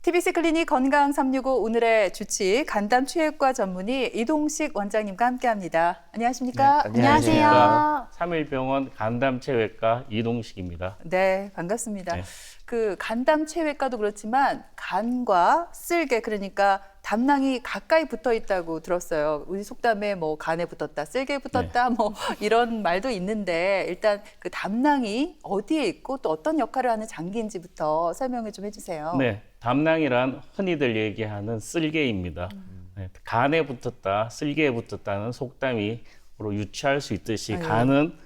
TBC 클리닉 건강 365 오늘의 주치 간담취획과 전문의 이동식 원장님과 함께합니다. 안녕하십니까? 네, 안녕하세요. 3일병원 간담체외과 이동식입니다. 네, 반갑습니다. 네. 그 간담체외과도 그렇지만 간과 쓸개 그러니까 담낭이 가까이 붙어 있다고 들었어요. 우리 속담에 뭐 간에 붙었다, 쓸개에 붙었다 뭐 이런 말도 있는데 일단 그 담낭이 어디에 있고 또 어떤 역할을 하는 장기인지부터 설명을 좀 해주세요. 네, 담낭이란 흔히들 얘기하는 쓸개입니다. 네, 간에 붙었다, 쓸개에 붙었다는 속담이로 유추할 수 있듯이 아, 예. 간은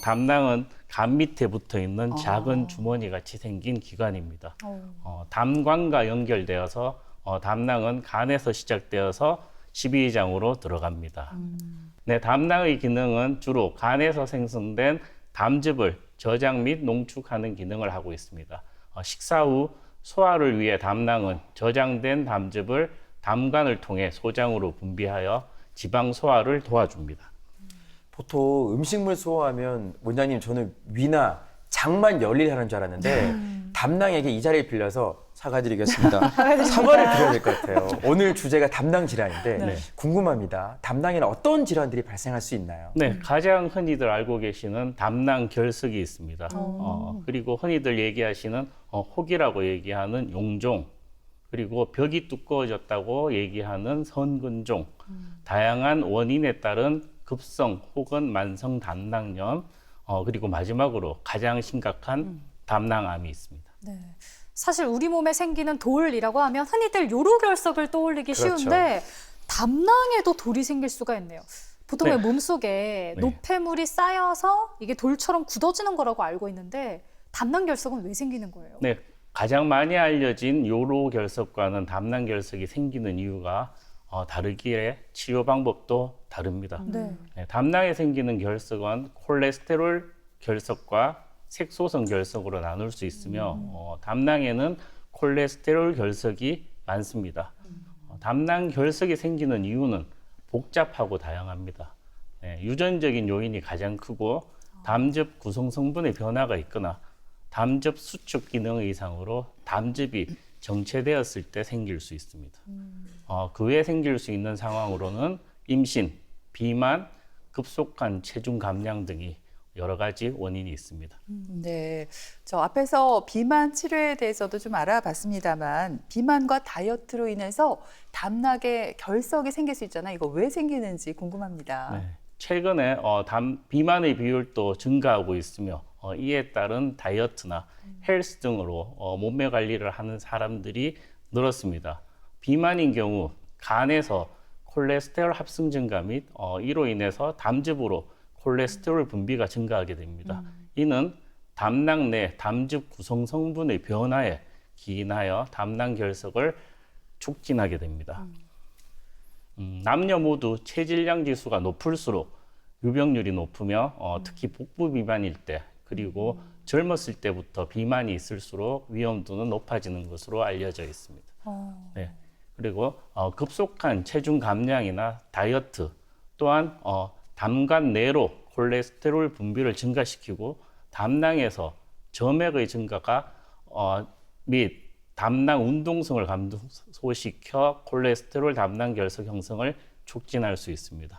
담낭은 간 밑에 붙어 있는 작은 주머니 같이 생긴 기관입니다. 담관과 연결되어서 담낭은 간에서 시작되어서 십이장으로 들어갑니다. 네, 담낭의 기능은 주로 간에서 생성된 담즙을 저장 및 농축하는 기능을 하고 있습니다. 식사 후 소화를 위해 담낭은 저장된 담즙을 담관을 통해 소장으로 분비하여 지방 소화를 도와줍니다. 보통 음식물 소화하면 원장님 저는 위나 장만 열일하는 줄 알았는데 담낭에게 이 자리를 빌려서 사과드리겠습니다. 사과를 드려야 될 것 같아요. 오늘 주제가 담낭 질환인데 네. 궁금합니다. 담낭에는 어떤 질환들이 발생할 수 있나요? 네, 가장 흔히들 알고 계시는 담낭 결석이 있습니다. 그리고 흔히들 얘기하시는 혹이라고 얘기하는 용종, 그리고 벽이 두꺼워졌다고 얘기하는 선근종, 다양한 원인에 따른 급성 혹은 만성 담낭염, 그리고 마지막으로 가장 심각한 담낭암이 있습니다. 네. 사실 우리 몸에 생기는 돌이라고 하면 흔히들 요로결석을 떠올리기 그렇죠. 쉬운데 담낭에도 돌이 생길 수가 있네요. 보통 네. 몸속에 네. 노폐물이 쌓여서 이게 돌처럼 굳어지는 거라고 알고 있는데 담낭결석은 왜 생기는 거예요? 네, 가장 많이 알려진 요로결석과는 담낭결석이 생기는 이유가 다르기에 치료 방법도 다릅니다. 네. 네, 담낭에 생기는 결석은 콜레스테롤 결석과 색소성 결석으로 나눌 수 있으며 담낭에는 콜레스테롤 결석이 많습니다. 담낭 결석이 생기는 이유는 복잡하고 다양합니다. 네, 유전적인 요인이 가장 크고 담즙 구성 성분의 변화가 있거나 담즙 수축 기능 이상으로 담즙이 정체되었을 때 생길 수 있습니다. 그 외에 생길 수 있는 상황으로는 임신, 비만, 급속한 체중 감량 등이 여러 가지 원인이 있습니다. 네, 저 앞에서 비만 치료에 대해서도 좀 알아봤습니다만 비만과 다이어트로 인해서 담낭에 결석이 생길 수 있잖아요. 이거 왜 생기는지 궁금합니다. 네, 최근에 비만의 비율도 증가하고 있으며 이에 따른 다이어트나 헬스 등으로 몸매 관리를 하는 사람들이 늘었습니다. 비만인 경우 간에서 콜레스테롤 합성 증가 및 이로 인해서 담즙으로 콜레스테롤 분비가 증가하게 됩니다. 이는 담낭 내 담즙 구성 성분의 변화에 기인하여 담낭 결석을 촉진하게 됩니다. 남녀 모두 체질량 지수가 높을수록 유병률이 높으며 특히 복부 비만일 때 그리고 젊었을 때부터 비만이 있을수록 위험도는 높아지는 것으로 알려져 있습니다. 네. 그리고 급속한 체중 감량이나 다이어트 또한 담관 내로 콜레스테롤 분비를 증가시키고 담낭에서 점액의 증가가 및 담낭 운동성을 감소시켜 콜레스테롤 담낭 결석 형성을 촉진할 수 있습니다.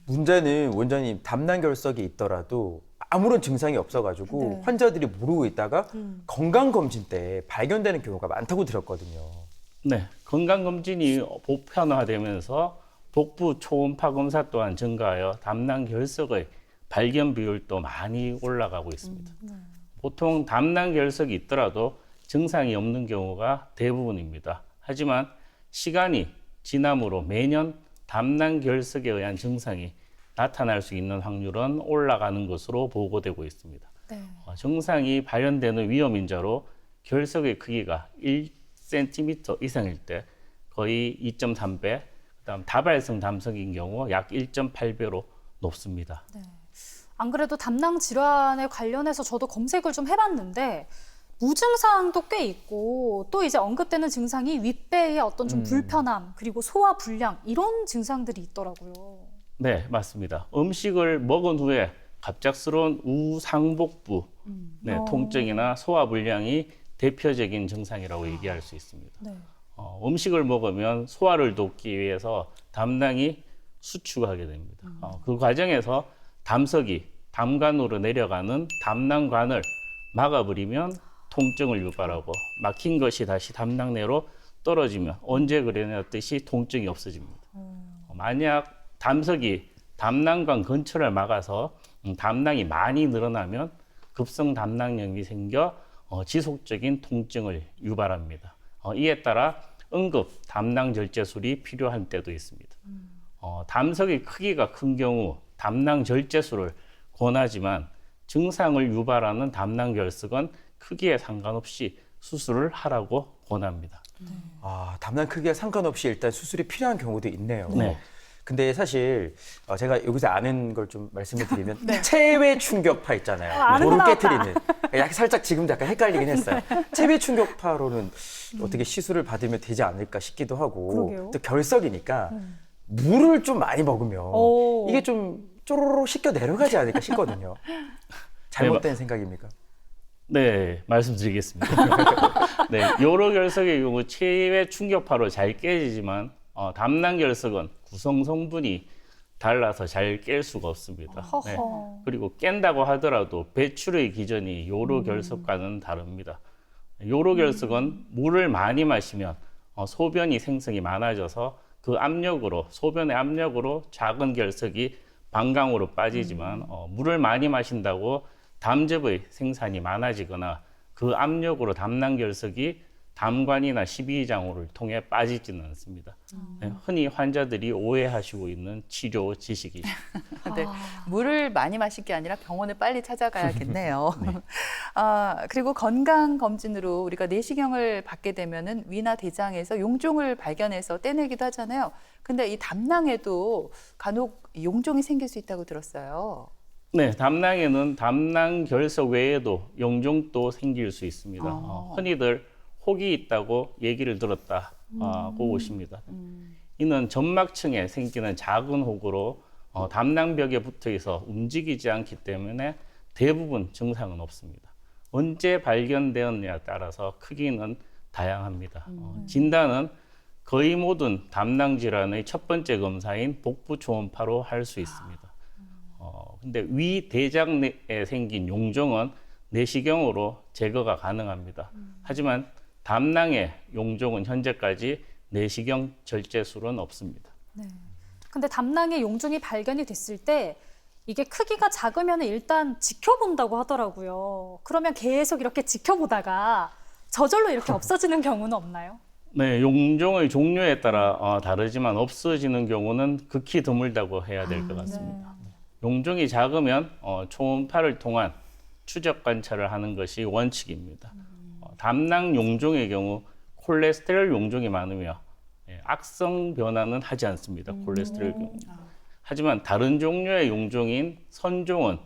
문제는 원장님 담낭 결석이 있더라도 아무런 증상이 없어가지고 네. 환자들이 모르고 있다가 건강검진 때 발견되는 경우가 많다고 들었거든요. 네, 건강검진이 보편화되면서 복부 초음파 검사 또한 증가하여 담낭 결석의 발견 비율도 많이 올라가고 있습니다. 보통 담낭 결석이 있더라도 증상이 없는 경우가 대부분입니다. 하지만 시간이 지남으로 매년 담낭 결석에 의한 증상이 나타날 수 있는 확률은 올라가는 것으로 보고되고 있습니다. 네. 증상이 발현되는 위험인자로 결석의 크기가 1cm 이상일 때 거의 2.3배, 그다음 다발성 담석인 경우 약 1.8배로 높습니다. 네. 안 그래도 담낭 질환에 관련해서 저도 검색을 좀 해봤는데 무증상도 꽤 있고 또 이제 언급되는 증상이 윗배의 어떤 좀 불편함 그리고 소화 불량 이런 증상들이 있더라고요. 네, 맞습니다. 음식을 먹은 후에 갑작스러운 우상복부 통증이나 소화 불량이 대표적인 증상이라고 얘기할 수 있습니다. 네. 음식을 먹으면 소화를 돕기 위해서 담낭이 수축하게 됩니다. 그 과정에서 담석이 담관으로 내려가는 담낭관을 막아버리면 통증을 유발하고 막힌 것이 다시 담낭 내로 떨어지면 언제 그랬듯이 통증이 없어집니다. 만약 담석이 담낭관 근처를 막아서 담낭이 많이 늘어나면 급성 담낭염이 생겨 지속적인 통증을 유발합니다. 이에 따라 응급 담낭절제술이 필요한 때도 있습니다. 담석의 크기가 큰 경우 담낭절제술을 권하지만 증상을 유발하는 담낭결석은 크기에 상관없이 수술을 하라고 권합니다. 아, 담낭 크기와 상관없이 일단 수술이 필요한 경우도 있네요. 네. 근데 사실 제가 여기서 아는 걸 좀 말씀을 드리면 체외 충격파 있잖아요. 아는 거 돌을 나왔다. 깨트리는. 약간 살짝 지금도 약간 헷갈리긴 했어요. 체외 충격파로는 어떻게 시술을 받으면 되지 않을까 싶기도 하고 그러게요. 또 결석이니까 물을 좀 많이 먹으면 오. 이게 좀 쪼로로 씻겨 내려가지 않을까 싶거든요. 잘못된 생각입니까? 네, 말씀드리겠습니다. 네, 요로 결석의 경우 체외 충격파로 잘 깨지지만 담낭 결석은 구성 성분이 달라서 잘 깰 수가 없습니다. 네. 허허. 그리고 깬다고 하더라도 배출의 기전이 요로 결석과는 다릅니다. 요로 결석은 물을 많이 마시면 소변이 생성이 많아져서 그 압력으로 소변의 압력으로 작은 결석이 방광으로 빠지지만 물을 많이 마신다고 담즙의 생산이 많아지거나 그 압력으로 담낭 결석이 담관이나 십이장으를 통해 빠지지는 않습니다. 네, 흔히 환자들이 오해하시고 있는 치료 지식이죠. 네, 물을 많이 마실 게 아니라 병원을 빨리 찾아가야겠네요. 그리고 건강 검진으로 우리가 내시경을 받게 되면은 위나 대장에서 용종을 발견해서 떼내기도 하잖아요. 근데 이 담낭에도 간혹 용종이 생길 수 있다고 들었어요. 네, 담낭에는 담낭 결석 외에도 용종도 생길 수 있습니다. 흔히들 혹이 있다고 얘기를 들었다고 보십니다. 이는 점막층에 생기는 작은 혹으로 담낭벽에 붙어 있어 움직이지 않기 때문에 대부분 증상은 없습니다. 언제 발견되었냐에 따라서 크기는 다양합니다. 진단은 거의 모든 담낭 질환의 첫 번째 검사인 복부 초음파로 할 수 있습니다. 근데 위 대장 내에 생긴 용종은 내시경으로 제거가 가능합니다. 하지만 담낭의 용종은 현재까지 내시경 절제술은 없습니다. 네. 근데 담낭의 용종이 발견이 됐을 때 이게 크기가 작으면 일단 지켜본다고 하더라고요. 그러면 계속 이렇게 지켜보다가 저절로 이렇게 없어지는 경우는 없나요? 네, 용종의 종류에 따라 다르지만 없어지는 경우는 극히 드물다고 해야 될 것 같습니다. 용종이 작으면 초음파를 통한 추적 관찰을 하는 것이 원칙입니다. 담낭 용종의 경우 콜레스테롤 용종이 많으며 악성 변화는 하지 않습니다. 콜레스테롤 경우. 하지만 다른 종류의 용종인 선종은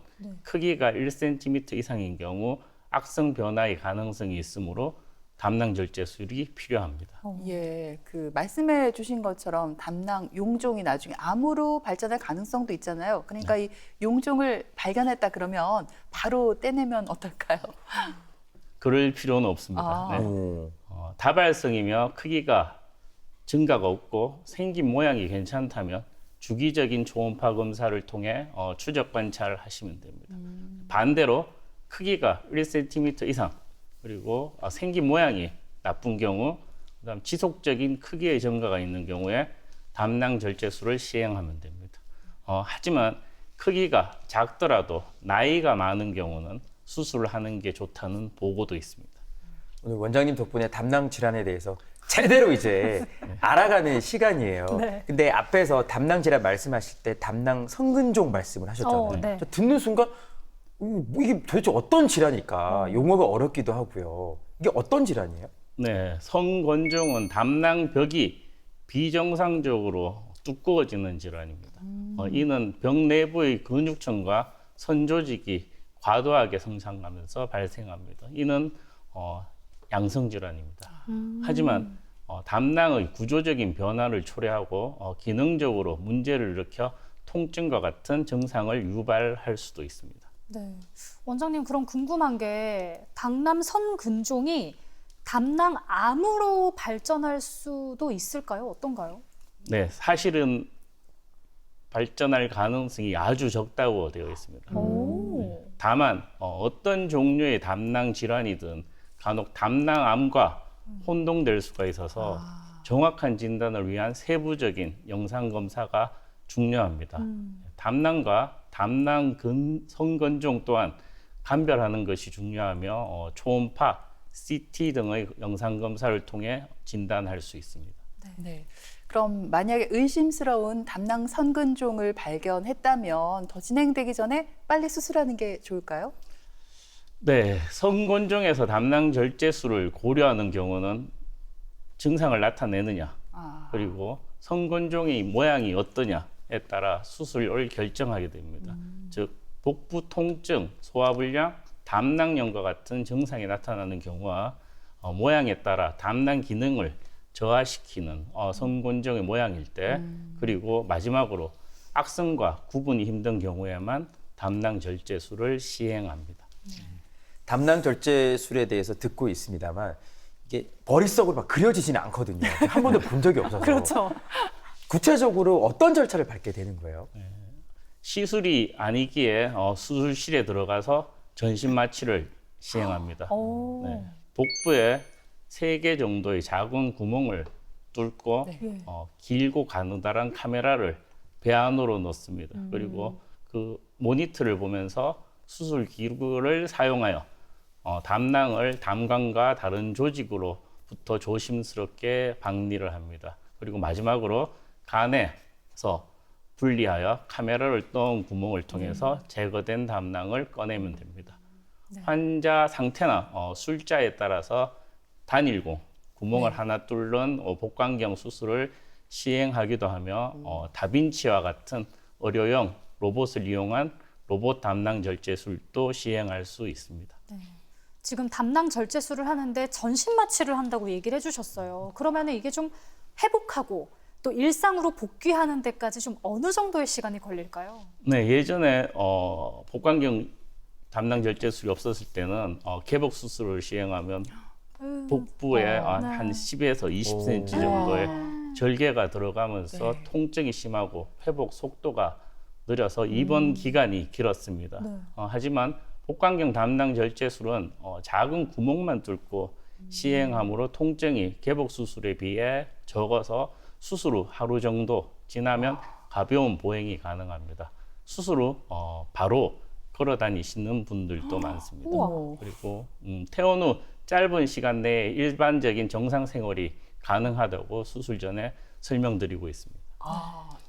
크기가 1cm 이상인 경우 악성 변화의 가능성이 있으므로 담낭 절제술이 필요합니다. 예, 그 말씀해 주신 것처럼 담낭 용종이 나중에 암으로 발전할 가능성도 있잖아요. 그러니까 이 용종을 발견했다 그러면 바로 떼내면 어떨까요? 그럴 필요는 없습니다. 네. 오. 다발성이며 크기가 증가가 없고 생긴 모양이 괜찮다면 주기적인 초음파 검사를 통해 추적 관찰을 하시면 됩니다. 반대로 크기가 1cm 이상 그리고 생긴 모양이 나쁜 경우 그다음 지속적인 크기의 증가가 있는 경우에 담낭 절제술을 시행하면 됩니다. 하지만 크기가 작더라도 나이가 많은 경우는 수술을 하는 게 좋다는 보고도 있습니다. 오늘 원장님 덕분에 담낭 질환에 대해서 제대로 이제 알아가는 시간이에요. 네. 근데 앞에서 담낭 질환 말씀하실 때 담낭 성근종 말씀을 하셨잖아요. 네. 저 듣는 순간 뭐 이게 도대체 어떤 질환일까? 용어가 어렵기도 하고요. 이게 어떤 질환이에요? 네, 성건종은 담낭벽이 비정상적으로 두꺼워지는 질환입니다. 이는 병 내부의 근육층과 선조직이 과도하게 성장하면서 발생합니다. 이는 양성 질환입니다. 하지만 담낭의 구조적인 변화를 초래하고 기능적으로 문제를 일으켜 통증과 같은 증상을 유발할 수도 있습니다. 네. 원장님, 그럼 궁금한 게 당남 선근종이 담낭암으로 발전할 수도 있을까요? 어떤가요? 네, 사실은 발전할 가능성이 아주 적다고 되어 있습니다. 오. 다만 어떤 종류의 담낭 질환이든 간혹 담낭암과 혼동될 수가 있어서 정확한 진단을 위한 세부적인 영상 검사가 중요합니다. 담낭과 담낭 성건종 또한 감별하는 것이 중요하며 초음파, CT 등의 영상 검사를 통해 진단할 수 있습니다. 네. 그럼 만약에 의심스러운 담낭 선근종을 발견했다면 더 진행되기 전에 빨리 수술하는 게 좋을까요? 네, 성건종에서 담낭 절제술을 고려하는 경우는 증상을 나타내느냐, 그리고 성건종의 모양이 어떠냐에 따라 수술을 결정하게 됩니다. 즉, 복부 통증, 소화불량, 담낭염과 같은 증상이 나타나는 경우와 모양에 따라 담낭 기능을 저하시키는 성건종의 모양일 때, 그리고 마지막으로 악성과 구분이 힘든 경우에만 담낭 절제술을 시행합니다. 담낭 절제술에 대해서 듣고 있습니다만 이게 머릿속으로 막 그려지지는 않거든요. 한 번도 본 적이 없어서. 그렇죠. 구체적으로 어떤 절차를 밟게 되는 거예요? 시술이 아니기에 수술실에 들어가서 전신 마취를 시행합니다. 네. 복부에 3개 정도의 작은 구멍을 뚫고 길고 가느다란 카메라를 배 안으로 넣습니다. 그리고 그 모니터를 보면서 수술 기구를 사용하여 담낭을 담관과 다른 조직으로부터 조심스럽게 박리를 합니다. 그리고 마지막으로 간에서 분리하여 카메라를 넣은 구멍을 통해서 제거된 담낭을 꺼내면 됩니다. 환자 상태나 술자에 따라서 단일공, 구멍을 하나 뚫는 복강경 수술을 시행하기도 하며 다빈치와 같은 의료용 로봇을 이용한 로봇 담낭 절제술도 시행할 수 있습니다. 지금 담낭 절제술을 하는데 전신 마취를 한다고 얘기를 해주셨어요. 그러면 이게 좀 회복하고 또 일상으로 복귀하는 데까지 좀 어느 정도의 시간이 걸릴까요? 네, 예전에 복강경 담낭 절제술이 없었을 때는 개복 수술을 시행하면 복부에 한 10에서 20cm 정도의 절개가 들어가면서 통증이 심하고 회복 속도가 느려서 입원 기간이 길었습니다. 하지만 복강경 담낭 절제술은 작은 구멍만 뚫고 시행함으로 통증이 개복 수술에 비해 적어서 수술 후 하루 정도 지나면 가벼운 보행이 가능합니다. 수술 후 바로 걸어 다니시는 분들도 많습니다. 그리고 퇴원 후 짧은 시간 내에 일반적인 정상 생활이 가능하다고 수술 전에 설명드리고 있습니다.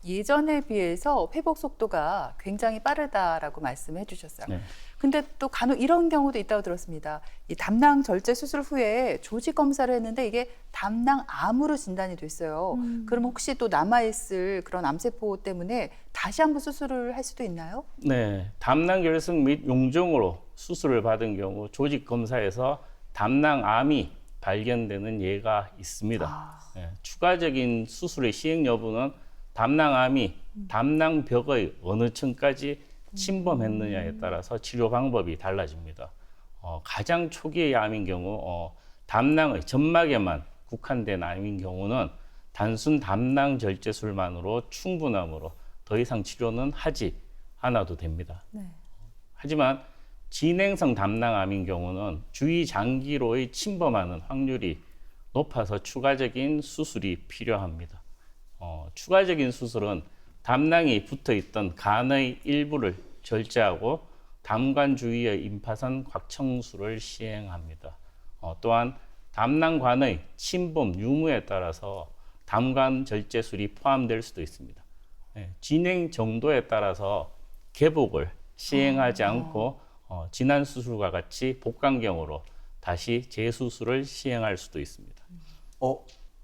예전에 비해서 회복 속도가 굉장히 빠르다라고 말씀해 주셨어요. 네. 근데 또 간혹 이런 경우도 있다고 들었습니다. 이 담낭 절제 수술 후에 조직 검사를 했는데 이게 담낭암으로 진단이 됐어요. 그럼 혹시 또 남아있을 그런 암세포 때문에 다시 한번 수술을 할 수도 있나요? 네, 담낭 결석 및 용종으로 수술을 받은 경우 조직 검사에서 담낭암이 발견되는 예가 있습니다. 네, 추가적인 수술의 시행 여부는 담낭암이 담낭벽의 어느 층까지 침범했느냐에 따라서 치료 방법이 달라집니다. 가장 초기의 암인 경우 담낭의 점막에만 국한된 암인 경우는 단순 담낭 절제술만으로 충분하므로 더 이상 치료는 하지 않아도 됩니다. 하지만 진행성 담낭암인 경우는 주위 장기로의 침범하는 확률이 높아서 추가적인 수술이 필요합니다. 추가적인 수술은 담낭이 붙어있던 간의 일부를 절제하고 담관 주위의 임파선 곽청술을 시행합니다. 또한 담낭관의 침범 유무에 따라서 담관 절제술이 포함될 수도 있습니다. 진행 정도에 따라서 개복을 시행하지 않고 진한 수술과 같이 복강경으로 다시 재수술을 시행할 수도 있습니다.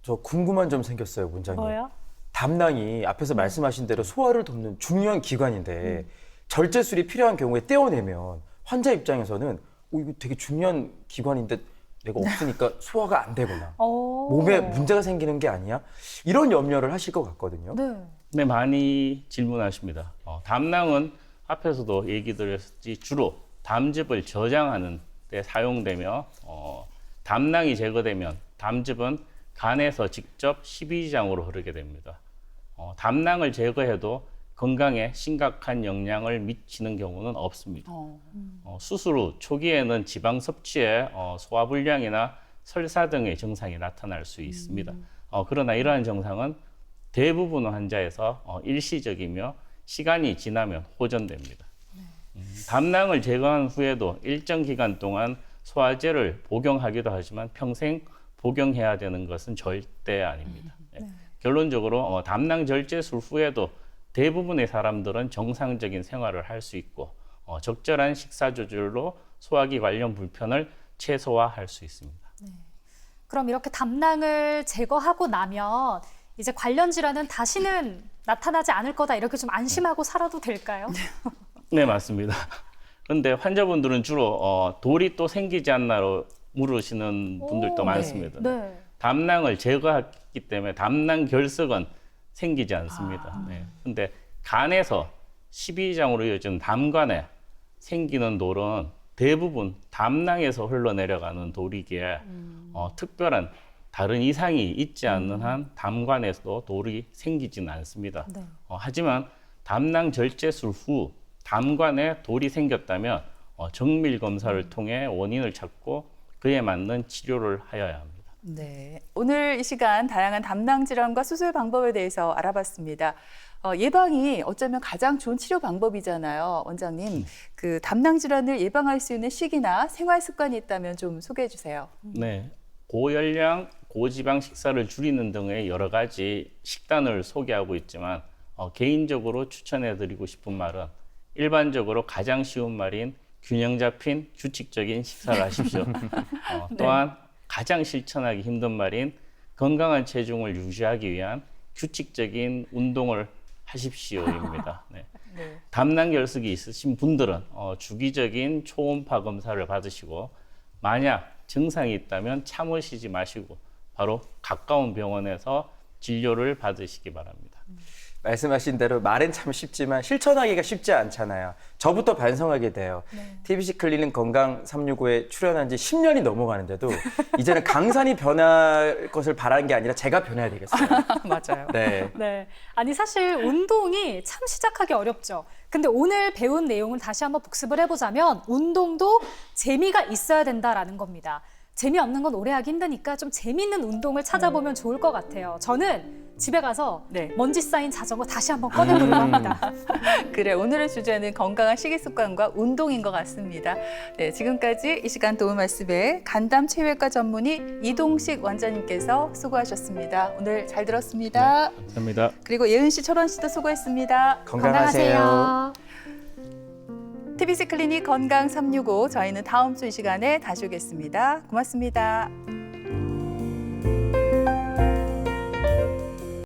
저 궁금한 점 생겼어요, 원장님. 뭐요? 담낭이 앞에서 말씀하신 대로 소화를 돕는 중요한 기관인데 절제술이 필요한 경우에 떼어내면 환자 입장에서는 이거 되게 중요한 기관인데 내가 없으니까 소화가 안 되거나 몸에 문제가 생기는 게 아니야? 이런 염려를 하실 것 같거든요. 네, 많이 질문하십니다. 담낭은 앞에서도 얘기 드렸듯이 주로 담즙을 저장하는 데 사용되며 담낭이 제거되면 담즙은 간에서 직접 십이지장으로 흐르게 됩니다. 담낭을 제거해도 건강에 심각한 영향을 미치는 경우는 없습니다. 수술 후 초기에는 지방 섭취에 소화불량이나 설사 등의 증상이 나타날 수 있습니다. 그러나 이러한 증상은 대부분 환자에서 일시적이며 시간이 지나면 호전됩니다. 담낭을 제거한 후에도 일정 기간 동안 소화제를 복용하기도 하지만 평생 복용해야 되는 것은 절대 아닙니다. 결론적으로 담낭 절제술 후에도 대부분의 사람들은 정상적인 생활을 할 수 있고 적절한 식사 조절로 소화기 관련 불편을 최소화할 수 있습니다. 그럼 이렇게 담낭을 제거하고 나면 이제 관련 질환은 다시는 나타나지 않을 거다 이렇게 좀 안심하고 살아도 될까요? 네, 맞습니다. 그런데 환자분들은 주로 돌이 또 생기지 않나로 물으시는 분들도 많습니다. 네. 담낭을 제거했기 때문에 담낭 결석은 생기지 않습니다. 근데 간에서 십이지장으로 이어진 담관에 생기는 돌은 대부분 담낭에서 흘러내려가는 돌이기에 특별한 다른 이상이 있지 않는 한 담관에서도 돌이 생기지는 않습니다. 하지만 담낭 절제술 후 담관에 돌이 생겼다면 정밀 검사를 통해 원인을 찾고 그에 맞는 치료를 하여야 합니다. 네, 오늘 이 시간 다양한 담낭 질환과 수술 방법에 대해서 알아봤습니다. 예방이 어쩌면 가장 좋은 치료 방법이잖아요, 원장님. 그 담낭 질환을 예방할 수 있는 식이나 생활 습관이 있다면 좀 소개해 주세요. 네, 고열량, 고지방 식사를 줄이는 등의 여러 가지 식단을 소개하고 있지만 개인적으로 추천해드리고 싶은 말은 일반적으로 가장 쉬운 말인 균형 잡힌 규칙적인 식사를 하십시오. 또한 가장 실천하기 힘든 말인 건강한 체중을 유지하기 위한 규칙적인 운동을 하십시오입니다. 담낭 결석이 있으신 분들은 주기적인 초음파 검사를 받으시고 만약 증상이 있다면 참으시지 마시고 바로 가까운 병원에서 진료를 받으시기 바랍니다. 말씀하신 대로 말은 참 쉽지만 실천하기가 쉽지 않잖아요. 저부터 반성하게 돼요. TBC 클리닉 건강 365에 출연한 지 10년이 넘어가는데도 이제는 강산이 변할 것을 바라는 게 아니라 제가 변해야 되겠어요. 맞아요. 네. 네. 아니 사실 운동이 참 시작하기 어렵죠. 근데 오늘 배운 내용을 다시 한번 복습을 해보자면 운동도 재미가 있어야 된다라는 겁니다. 재미없는 건 오래 하기 힘드니까 좀 재미있는 운동을 찾아보면 좋을 것 같아요. 저는 집에 가서 먼지 쌓인 자전거 다시 한번 꺼내보려고 합니다. 그래, 오늘의 주제는 건강한 식이습관과 운동인 것 같습니다. 네, 지금까지 이 시간 도움 말씀에 간담체외과 전문의 이동식 원장님께서 수고하셨습니다. 오늘 잘 들었습니다. 감사합니다. 그리고 예은 씨, 철원 씨도 수고했습니다. 건강하세요. TBC 클리닉 건강 365 저희는 다음 주 이 시간에 다시 오겠습니다. 고맙습니다.